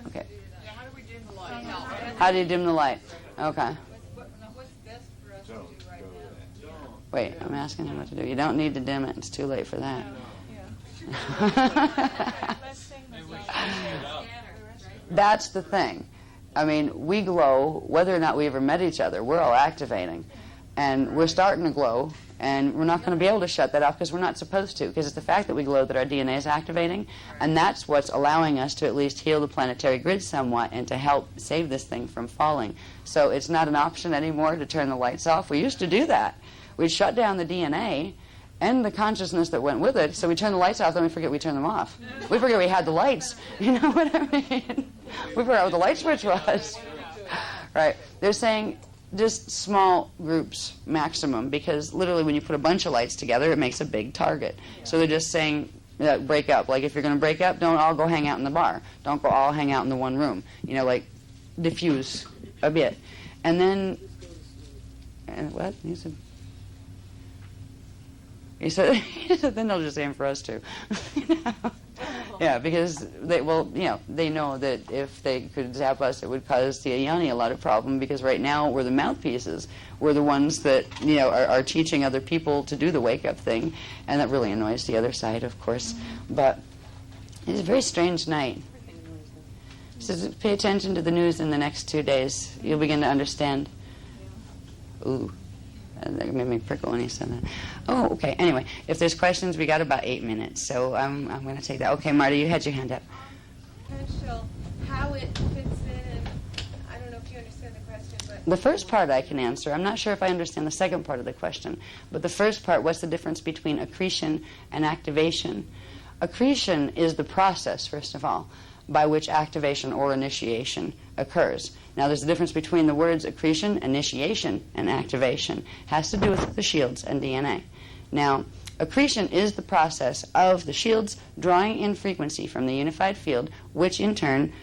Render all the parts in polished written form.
Okay. Yeah, how do we dim the light? How do you dim the light? Okay. What's best for us to do right now? Wait, I'm asking him what to do. You don't need to dim it. It's too late for that. That's the thing. I mean, we glow whether or not we ever met each other. We're all activating. And we're starting to glow, and we're not going to be able to shut that off because we're not supposed to, because it's the fact that we glow that our DNA is activating, and that's what's allowing us to at least heal the planetary grid somewhat and to help save this thing from falling. So it's not an option anymore to turn the lights off. We used to do that. We'd shut down the DNA and the consciousness that went with it, so we turn the lights off, then we forget we turned them off. We forget we had the lights. You know what I mean? We forgot what the light switch was. Right. They're saying just small groups maximum, because literally when you put a bunch of lights together, it makes a big target. So they're just saying break up. Like if you're going to break up, don't all go hang out in the bar. Don't go all hang out in the one room. You know, like diffuse a bit. And then, what? He said, then they'll just aim for us too. Yeah, because they know that if they could zap us, it would cause the Eieyan a lot of problem, because right now we're the mouthpieces. We're the ones that are teaching other people to do the wake-up thing, and that really annoys the other side, of course. But it's a very strange night. So pay attention to the news in the next 2 days. You'll begin to understand. Ooh. That made me prickle when he said that. Oh, okay. Anyway, if there's questions, we got about 8 minutes, so I'm going to take that. Okay, Marty, you had your hand up. Potential, how it fits in, and I don't know if you understand the question, but... The first part I can answer. I'm not sure if I understand the second part of the question. But the first part, what's the difference between accretion and activation? Accretion is the process, first of all, by which activation or initiation occurs. Now, there's a difference between the words accretion, initiation, and activation. It has to do with the shields and DNA. Now, accretion is the process of the shields drawing in frequency from the unified field, which in turn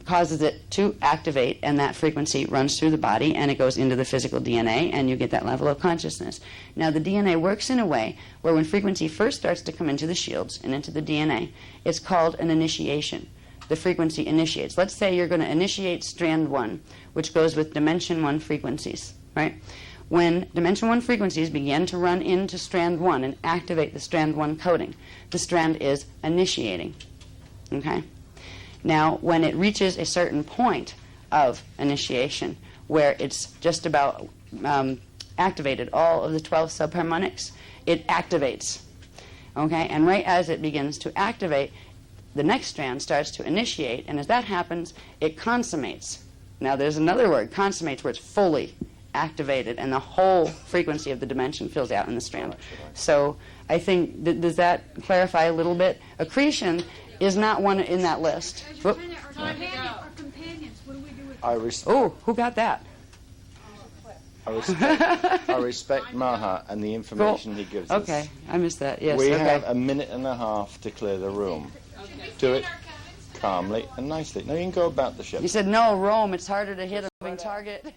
causes it to activate, and that frequency runs through the body, and it goes into the physical DNA, and you get that level of consciousness. Now, the DNA works in a way where when frequency first starts to come into the shields and into the DNA, it's called an initiation. The frequency initiates. Let's say you're going to initiate strand 1, which goes with dimension 1 frequencies, right? When dimension 1 frequencies begin to run into strand 1 and activate the strand 1 coding, the strand is initiating, okay? Now, when it reaches a certain point of initiation, where it's just about activated all of the 12 subharmonics, it activates, okay? And right as it begins to activate, the next strand starts to initiate, and as that happens, it consummates. Now, there's another word, consummates, where it's fully activated, and the whole frequency of the dimension fills out in the strand. So I think, does that clarify a little bit? Accretion is not one in that list. Our companions, what do we do with I respect. Oh, who got that? I respect Maha and the information he gives us. Okay, I missed that. Yes. We okay. have a minute and a half to clear the room. Do it calmly and nicely. No, you can go about the ship. You said no, Rome. It's harder to hit a moving target.